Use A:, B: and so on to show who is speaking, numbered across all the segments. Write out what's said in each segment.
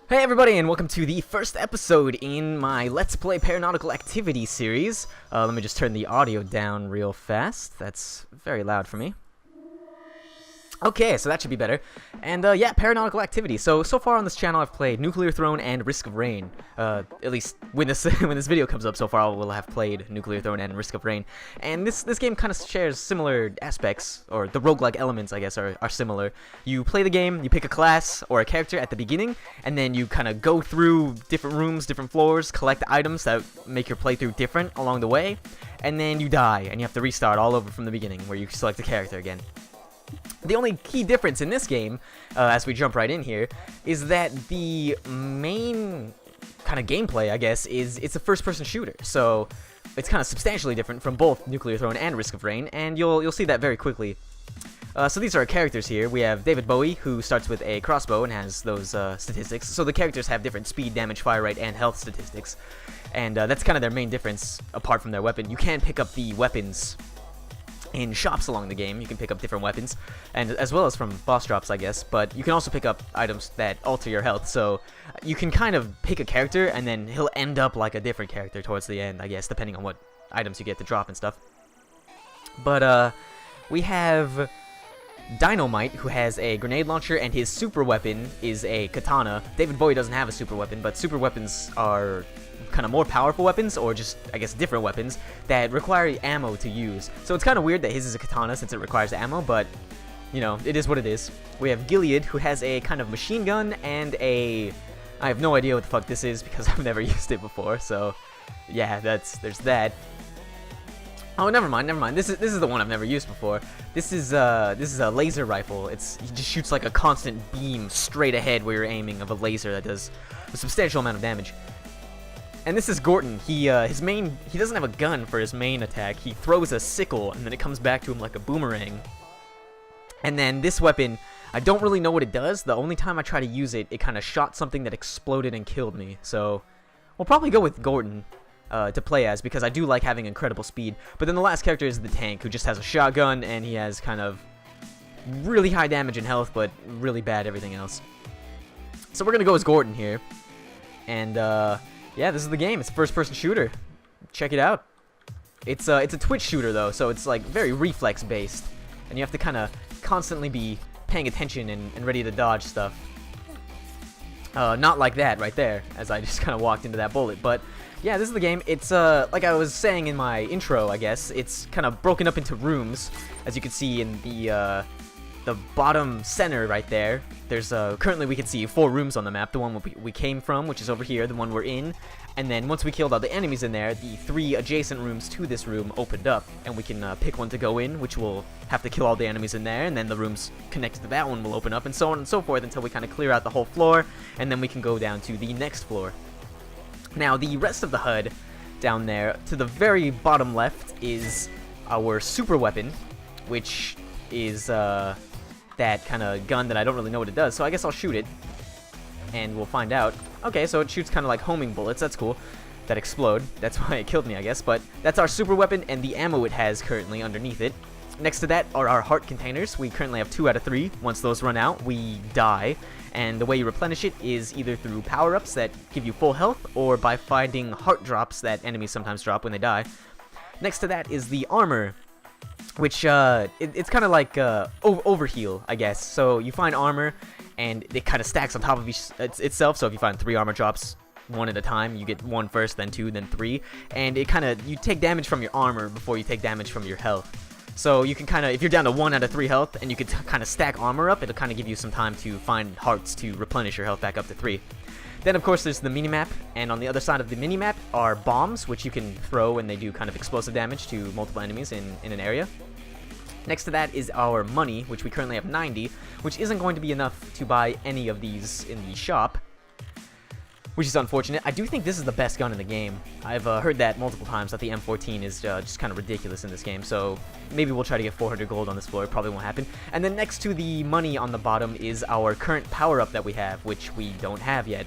A: Hey everybody, and welcome to the first episode in my Let's Play Paranautical Activity series. Let me just turn the audio down real fast. That's very loud for me. Okay, so that should be better. And yeah, Paranautical Activity. So far on this channel, I've played Nuclear Throne and Risk of Rain. At least when this when this video comes up, so far I will have played Nuclear Throne and Risk of Rain. And this game kind of shares similar aspects, or the roguelike elements, I guess, are similar. You play the game, you pick a class or a character at the beginning, and then you kind of go through different rooms, different floors, collect items that make your playthrough different along the way, and then you die, and you have to restart all over from the beginning, where you select a character again. The only key difference in this game, as we jump right in here, is that the main kind of gameplay, I guess, is it's a first-person shooter. So it's kind of substantially different from both Nuclear Throne and Risk of Rain, and you'll see that very quickly. So these are our characters here. We have David Bowie, who starts with a crossbow and has those statistics. So the characters have different speed, damage, fire rate, and health statistics. And that's kind of their main difference, apart from their weapon. You can pick up the weapons in shops along the game. You can pick up different weapons, and as well as from boss drops, I guess, but you can also pick up items that alter your health, so you can kind of pick a character and then he'll end up like a different character towards the end, I guess, depending on what items you get to drop and stuff. But we have Dynamite, who has a grenade launcher, and his super weapon is a katana. David Bowie doesn't have a super weapon, but super weapons are kind of more powerful weapons, or just, I guess, different weapons that require ammo to use. So it's kind of weird that his is a katana since it requires ammo, but, you know, it is what it is. We have Gilead, who has a kind of machine gun and a... I have no idea what the fuck this is because I've never used it before, so yeah, there's that. Oh, never mind. This is the one I've never used before. This is a laser rifle. He just shoots like a constant beam straight ahead where you're aiming of a laser that does a substantial amount of damage. And this is Gorton. He doesn't have a gun for his main attack. He throws a sickle, and then it comes back to him like a boomerang. And then this weapon, I don't really know what it does. The only time I try to use it, it kind of shot something that exploded and killed me. So we'll probably go with Gorton to play as, because I do like having incredible speed. But then the last character is the tank, who just has a shotgun, and he has kind of really high damage and health, but really bad everything else. So we're gonna go as Gorton here. And yeah, this is the game. It's a first-person shooter. Check it out. It's a twitch shooter though, so it's like very reflex-based, and you have to kind of constantly be paying attention and ready to dodge stuff. Not like that right there, as I just kind of walked into that bullet. But yeah, this is the game. It's like I was saying in my intro, I guess. It's kind of broken up into rooms, as you can see in the bottom center right there. There's currently we can see 4 rooms on the map. The one we came from, which is over here, the one we're in, and then once we killed all the enemies in there, the 3 adjacent rooms to this room opened up, and we can pick one to go in, which will have to kill all the enemies in there, and then the rooms connected to that one will open up, and so on and so forth until we kind of clear out the whole floor, and then we can go down to the next floor. Now, the rest of the HUD down there to the very bottom left is our super weapon, which is that kind of gun that I don't really know what it does, so I guess I'll shoot it, and we'll find out. Okay, so it shoots kind of like homing bullets. That's cool. That explode. That's why it killed me, I guess, but that's our super weapon and the ammo it has currently underneath it. Next to that are our heart containers. We currently have 2 out of 3. Once those run out, we die, and the way you replenish it is either through power-ups that give you full health, or by finding heart drops that enemies sometimes drop when they die. Next to that is the armor, which it's kind of like overheal, I guess. So you find armor, and it kind of stacks on top of itself. So if you find 3 armor drops one at a time, you get 1 first, then 2, then 3, and it kind of, you take damage from your armor before you take damage from your health. So you can kind of, if you're down to 1 out of 3 health, and you could kind of stack armor up, it'll kind of give you some time to find hearts to replenish your health back up to 3. Then, of course, there's the minimap, and on the other side of the minimap are bombs, which you can throw, and they do kind of explosive damage to multiple enemies in an area. Next to that is our money, which we currently have 90, which isn't going to be enough to buy any of these in the shop, which is unfortunate. I do think this is the best gun in the game. I've heard that multiple times, that the M14 is just kind of ridiculous in this game, so maybe we'll try to get 400 gold on this floor. It probably won't happen. And then next to the money on the bottom is our current power-up that we have, which we don't have yet.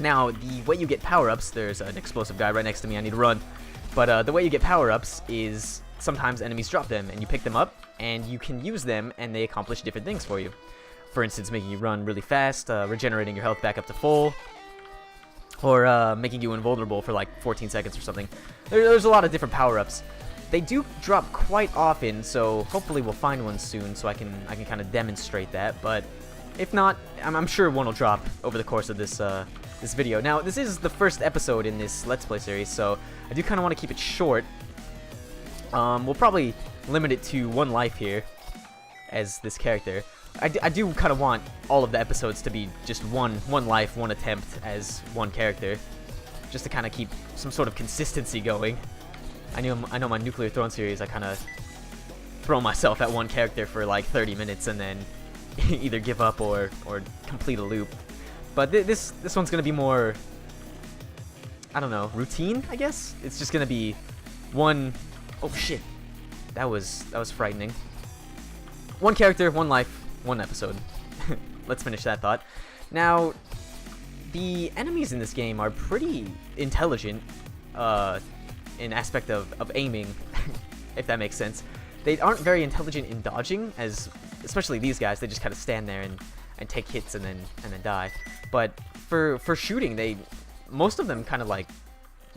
A: Now, the way you get power-ups, there's an explosive guy right next to me, I need to run, but the way you get power-ups is sometimes enemies drop them, and you pick them up, and you can use them, and they accomplish different things for you. for instance, making you run really fast, regenerating your health back up to full, or making you invulnerable for like 14 seconds or something. There's a lot of different power-ups. They do drop quite often, so hopefully we'll find one soon so I can kind of demonstrate that. But if not, I'm sure one will drop over the course of this this video. Now, this is the first episode in this Let's Play series, so I do kind of want to keep it short. We'll probably limit it to 1 life here as this character. I do kind of want all of the episodes to be just one life, 1 attempt as 1 character, just to kind of keep some sort of consistency going. I know my Nuclear Throne series, I kind of throw myself at 1 character for like 30 minutes and then either give up or complete a loop. But this one's gonna be more, I don't know, routine, I guess. It's just gonna be one. Oh shit, that was frightening. 1 character, 1 life, 1 episode. Let's finish that thought. Now, the enemies in this game are pretty intelligent. In aspect of aiming, if that makes sense. They aren't very intelligent in dodging, as especially these guys. They just kind of stand there and take hits and then die. But for shooting, most of them kind of like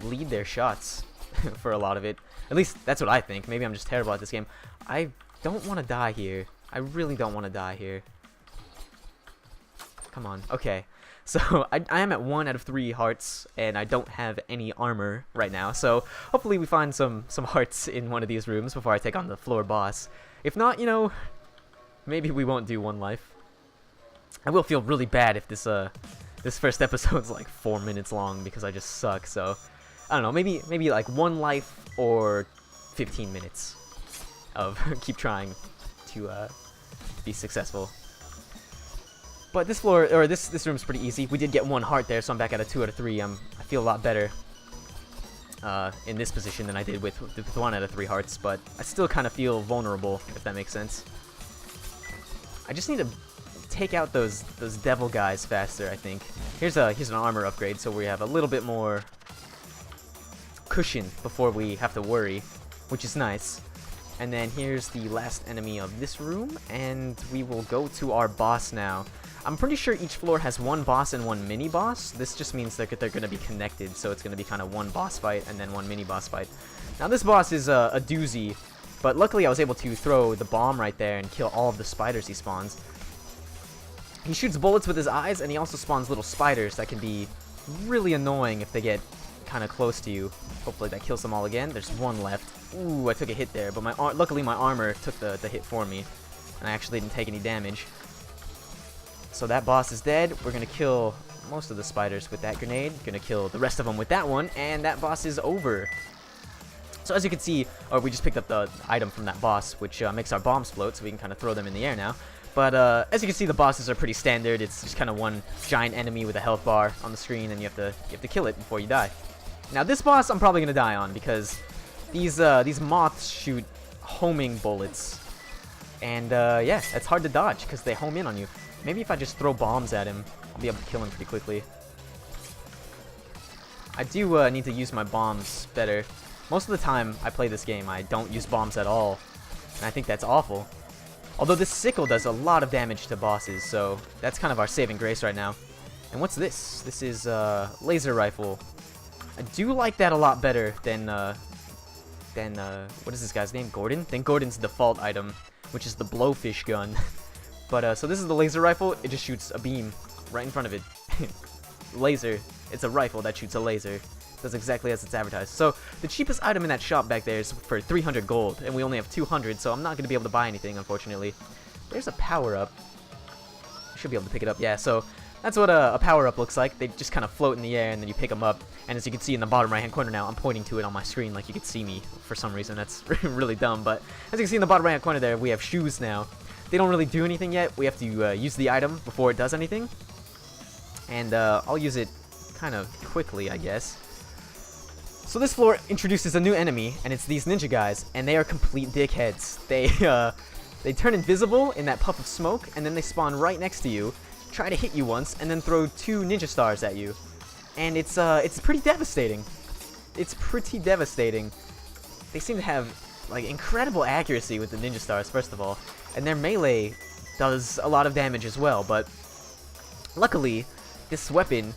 A: lead their shots for a lot of it. At least that's what I think. Maybe I'm just terrible at this game. I don't want to die here. I really don't want to die here. Come on. Okay. So I am at 1 out of 3 hearts, and I don't have any armor right now. So hopefully we find some hearts in one of these rooms before I take on the floor boss. If not, you know, maybe we won't do 1 life. I will feel really bad if this first episode's like 4 minutes long because I just suck. So I don't know, maybe like 1 life or 15 minutes of keep trying to be successful. But this floor, or this room's pretty easy. We did get 1 heart there, so I'm back at a 2 out of 3. I feel a lot better in this position than I did with 1 out of 3 hearts, but I still kind of feel vulnerable, if that makes sense. I just need to take out those devil guys faster, I think. Here's an armor upgrade, so we have a little bit more cushion before we have to worry, which is nice. And then here's the last enemy of this room, and we will go to our boss now. I'm pretty sure each floor has 1 boss and 1 mini-boss. This just means that they're going to be connected, so it's going to be kind of 1 boss fight and then 1 mini-boss fight. Now this boss is a doozy, but luckily I was able to throw the bomb right there and kill all of the spiders he spawns. He shoots bullets with his eyes, and he also spawns little spiders that can be really annoying if they get kind of close to you. Hopefully that kills them all again. There's 1 left. Ooh, I took a hit there, but luckily my armor took the hit for me, and I actually didn't take any damage. So that boss is dead. We're going to kill most of the spiders with that grenade. Going to kill the rest of them with that one, and that boss is over. So as you can see, we just picked up the item from that boss, which makes our bombs float, so we can kind of throw them in the air now. But as you can see, the bosses are pretty standard. It's just kind of 1 giant enemy with a health bar on the screen, and you have to kill it before you die. Now this boss I'm probably going to die on, because these moths shoot homing bullets. And yeah, it's hard to dodge because they home in on you. Maybe if I just throw bombs at him, I'll be able to kill him pretty quickly. I do need to use my bombs better. Most of the time I play this game, I don't use bombs at all, and I think that's awful. Although this sickle does a lot of damage to bosses, so that's kind of our saving grace right now. And what's this? This is laser rifle. I do like that a lot better than what is this guy's name? Gordon? Than Gordon's default item, which is the blowfish gun. But so this is the laser rifle. It just shoots a beam right in front of it. Laser. It's a rifle that shoots a laser. Does exactly as it's advertised. So the cheapest item in that shop back there is for 300 gold, and we only have 200, so I'm not going to be able to buy anything, unfortunately. There's a power-up. I should be able to pick it up. Yeah, so that's what a power-up looks like. They just kind of float in the air, and then you pick them up. And as you can see in the bottom right-hand corner now, I'm pointing to it on my screen like you can see me for some reason. That's really dumb, but as you can see in the bottom right-hand corner there, we have shoes now. They don't really do anything yet. We have to use the item before it does anything. And I'll use it kind of quickly, I guess. So this floor introduces a new enemy, and it's these ninja guys, and they are complete dickheads. They turn invisible in that puff of smoke, and then they spawn right next to you, try to hit you once, and then throw 2 ninja stars at you. And it's pretty devastating. It's pretty devastating. They seem to have like incredible accuracy with the ninja stars, first of all, and their melee does a lot of damage as well, but luckily, this weapon,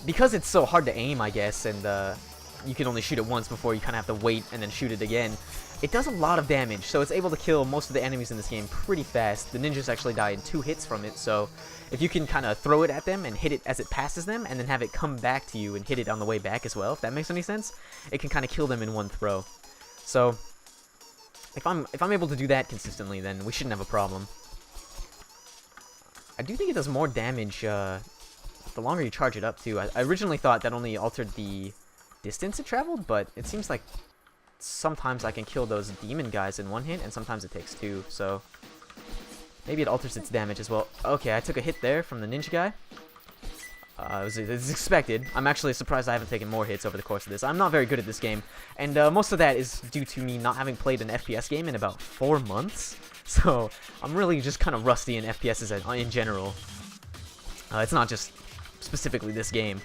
A: because it's so hard to aim, I guess, and you can only shoot it once before you kind of have to wait and then shoot it again, it does a lot of damage, so it's able to kill most of the enemies in this game pretty fast. The ninjas actually die in 2 hits from it, so if you can kind of throw it at them and hit it as it passes them, and then have it come back to you and hit it on the way back as well, if that makes any sense, it can kind of kill them in one throw. So if I'm able to do that consistently, then we shouldn't have a problem. I do think it does more damage the longer you charge it up too. I originally thought that only altered the distance it traveled, but it seems like sometimes I can kill those demon guys in 1 hit, and sometimes it takes 2, so maybe it alters its damage as well. Okay, I took a hit there from the ninja guy. It's expected. I'm actually surprised I haven't taken more hits over the course of this. I'm not very good at this game, and most of that is due to me not having played an FPS game in about 4 months, so I'm really just kind of rusty in FPSs in general. It's not just specifically this game.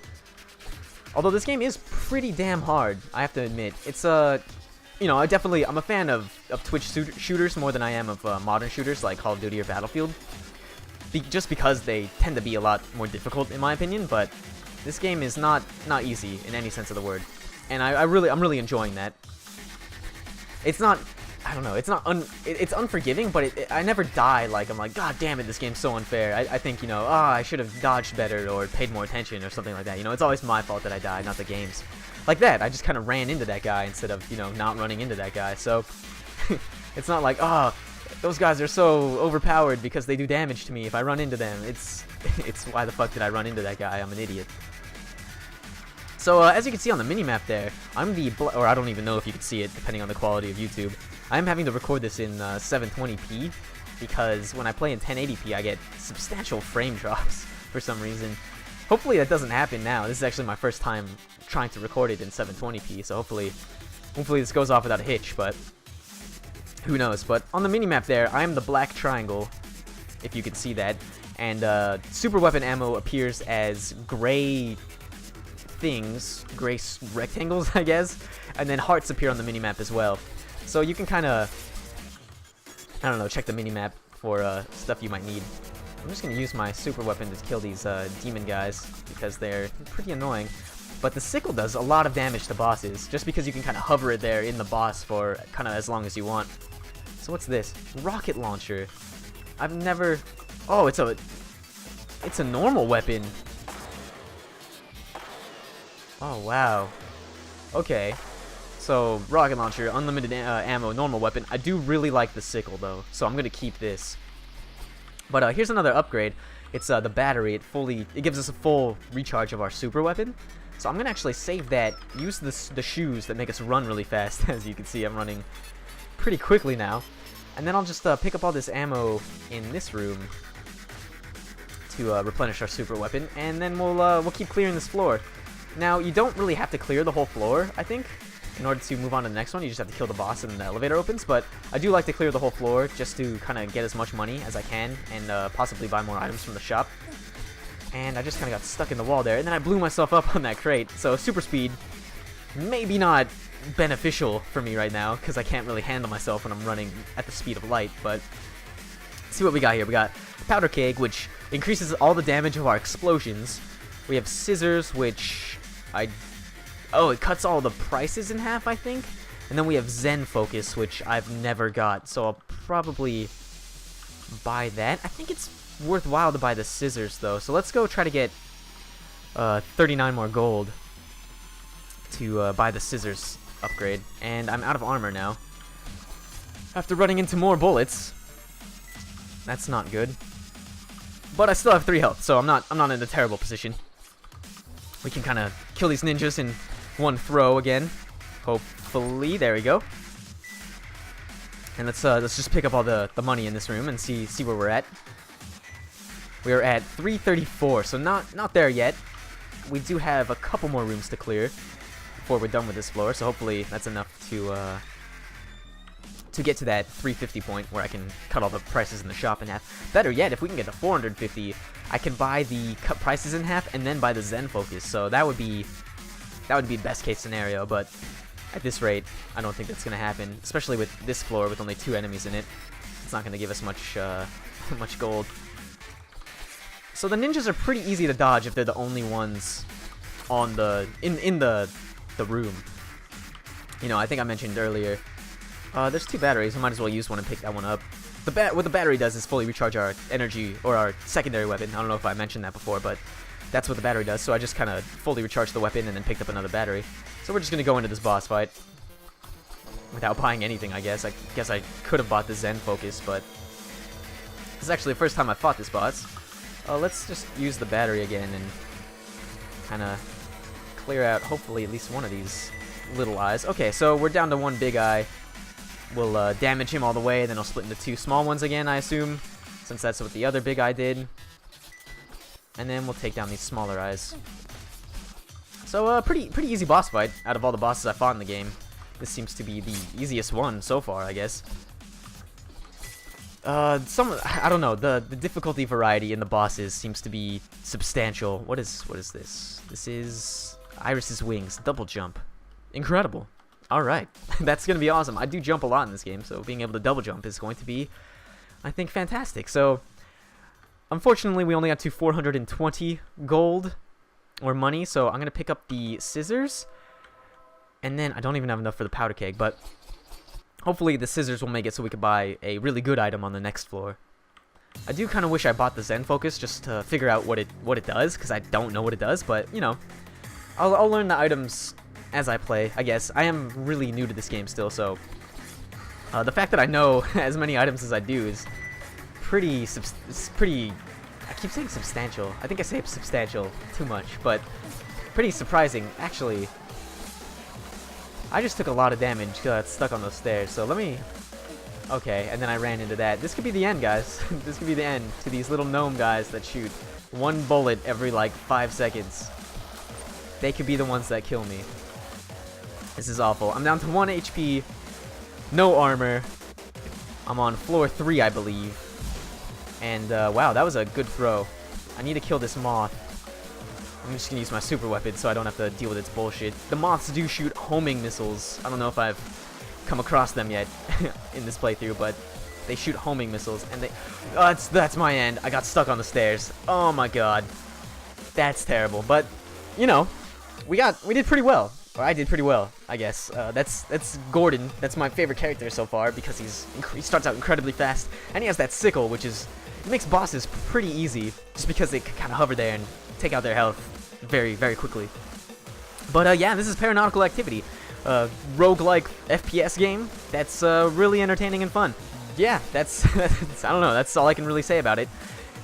A: Although this game is pretty damn hard, I have to admit. It's you know, I'm a fan of Twitch shooters more than I am of modern shooters like Call of Duty or Battlefield. Just because they tend to be a lot more difficult in my opinion, but this game is not easy in any sense of the word. And I'm really enjoying that. It's not, I don't know, it's unforgiving, but I never die like I'm like, god damn it, this game's so unfair. I think, you know, I should have dodged better or paid more attention or something like that. You know, it's always my fault that I die, not the game's. Like that, I just kind of ran into that guy instead of, you know, not running into that guy. So it's not like, those guys are so overpowered because they do damage to me if I run into them. It's why the fuck did I run into that guy? I'm an idiot. So as you can see on the minimap there, or I don't even know if you can see it depending on the quality of YouTube. I'm having to record this in 720p because when I play in 1080p I get substantial frame drops for some reason. Hopefully that doesn't happen now. This is actually my first time trying to record it in 720p, so hopefully this goes off without a hitch, but who knows. But on the minimap there, I am the black triangle, if you can see that, and super weapon ammo appears as gray things, gray rectangles, I guess, and then hearts appear on the minimap as well. So you can kind of, I don't know, check the minimap for stuff you might need. I'm just going to use my super weapon to kill these demon guys because they're pretty annoying. But the sickle does a lot of damage to bosses, just because you can kind of hover it there in the boss for kind of as long as you want. So what's this? Rocket launcher. I've never... Oh, it's a normal weapon. Oh, wow. Okay. So, rocket launcher, unlimited ammo, normal weapon. I do really like the sickle, though, so I'm going to keep this. But here's another upgrade. It's the battery. It gives us a full recharge of our super weapon. So I'm going to actually save that, use the shoes that make us run really fast. As you can see, I'm running pretty quickly now. And then I'll just pick up all this ammo in this room to replenish our super weapon. And then we'll keep clearing this floor. Now, you don't really have to clear the whole floor, I think. In order to move on to the next one, you just have to kill the boss and then the elevator opens. But I do like to clear the whole floor just to kind of get as much money as I can and possibly buy more items from the shop. And I just kind of got stuck in the wall there, and then I blew myself up on that crate. So super speed, maybe not beneficial for me right now, because I can't really handle myself when I'm running at the speed of light. But let's see what we got here. We got powder keg, which increases all the damage of our explosions. We have scissors, which it cuts all the prices in half, I think. And then we have Zen focus, which I've never got, so I'll probably buy that. I think it's worthwhile to buy the scissors though, so let's go try to get 39 more gold to buy the scissors upgrade. And I'm out of armor now after running into more bullets. That's not good, but I still have 3 health, so I'm not in a terrible position. We can kind of kill these ninjas in one throw again, hopefully. There we go. And let's just pick up all the money in this room and see where we're at. We are at 334, so not there yet. We do have a couple more rooms to clear before we're done with this floor, so hopefully that's enough to get to that 350 point where I can cut all the prices in the shop in half. Better yet, if we can get to 450, I can buy the cut prices in half and then buy the Zen focus. So that would be best case scenario, but at this rate, I don't think that's gonna happen, especially with this floor with only 2 enemies in it. It's not gonna give us much much gold. So the ninjas are pretty easy to dodge if they're the only ones on the in the room. You know, I think I mentioned earlier. There's 2 batteries. I might as well use one and pick that one up. What the battery does is fully recharge our energy or our secondary weapon. I don't know if I mentioned that before, but that's what the battery does. So I just kind of fully recharged the weapon and then picked up another battery. So we're just gonna go into this boss fight without buying anything. I guess I could have bought the Zen Focus, but this is actually the first time I fought this boss. Let's just use the battery again and kind of clear out, hopefully, at least one of these little eyes. Okay, so we're down to 1 big eye. We'll damage him all the way, then I'll split into 2 small ones again, I assume, since that's what the other big eye did. And then we'll take down these smaller eyes. So, pretty easy boss fight out of all the bosses I fought in the game. This seems to be the easiest one so far, I guess. I don't know, the difficulty variety in the bosses seems to be substantial. What is this? This is Iris's wings, double jump. Incredible. Alright, that's gonna be awesome. I do jump a lot in this game, so being able to double jump is going to be, I think, fantastic. So, unfortunately, we only got to 420 gold, or money, so I'm gonna pick up the scissors, and then I don't even have enough for the powder keg, but hopefully the scissors will make it so we can buy a really good item on the next floor. I do kind of wish I bought the Zen Focus just to figure out what it does, because I don't know what it does, but, you know, I'll learn the items as I play, I guess. I am really new to this game still, so the fact that I know as many items as I do is pretty, I keep saying substantial. I think I say substantial too much, but pretty surprising. Actually, I just took a lot of damage because I got stuck on those stairs, so let me... Okay, and then I ran into that. This could be the end, guys. This could be the end to these little gnome guys that shoot 1 bullet every, like, 5 seconds. They could be the ones that kill me. This is awful. I'm down to 1 HP, no armor. I'm on floor 3, I believe. And, wow, that was a good throw. I need to kill this moth. I'm just gonna use my super weapon so I don't have to deal with its bullshit. The moths do shoot homing missiles. I don't know if I've come across them yet in this playthrough, but they shoot homing missiles, and they... that's my end. I got stuck on the stairs. Oh my god. That's terrible, but, you know, we did pretty well. Or I did pretty well, I guess. That's Gordon. That's my favorite character so far because he starts out incredibly fast, and he has that sickle, which is... It makes bosses pretty easy, just because they can kind of hover there and take out their health very, very quickly. But yeah, this is Paranautical Activity, roguelike FPS game that's really entertaining and fun. Yeah, that's I don't know, that's all I can really say about it.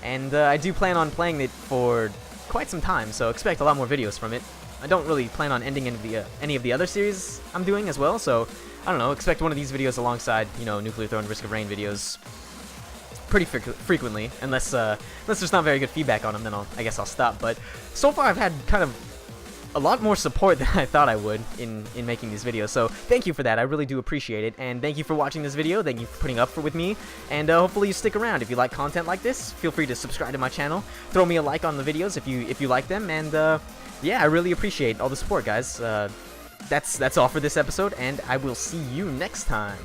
A: And I do plan on playing it for quite some time, so expect a lot more videos from it. I don't really plan on ending any of the other series I'm doing as well, so I don't know, expect one of these videos alongside, you know, Nuclear Throne, Risk of Rain videos pretty frequently, unless there's not very good feedback on them, then I guess I'll stop. But so far I've had kind of a lot more support than I thought I would in making these videos, so thank you for that. I really do appreciate it, and thank you for watching this video. Thank you for putting up with me, and hopefully you stick around. If you like content like this, feel free to subscribe to my channel, throw me a like on the videos if you like them, and yeah, I really appreciate all the support, guys. That's all for this episode, and I will see you next time.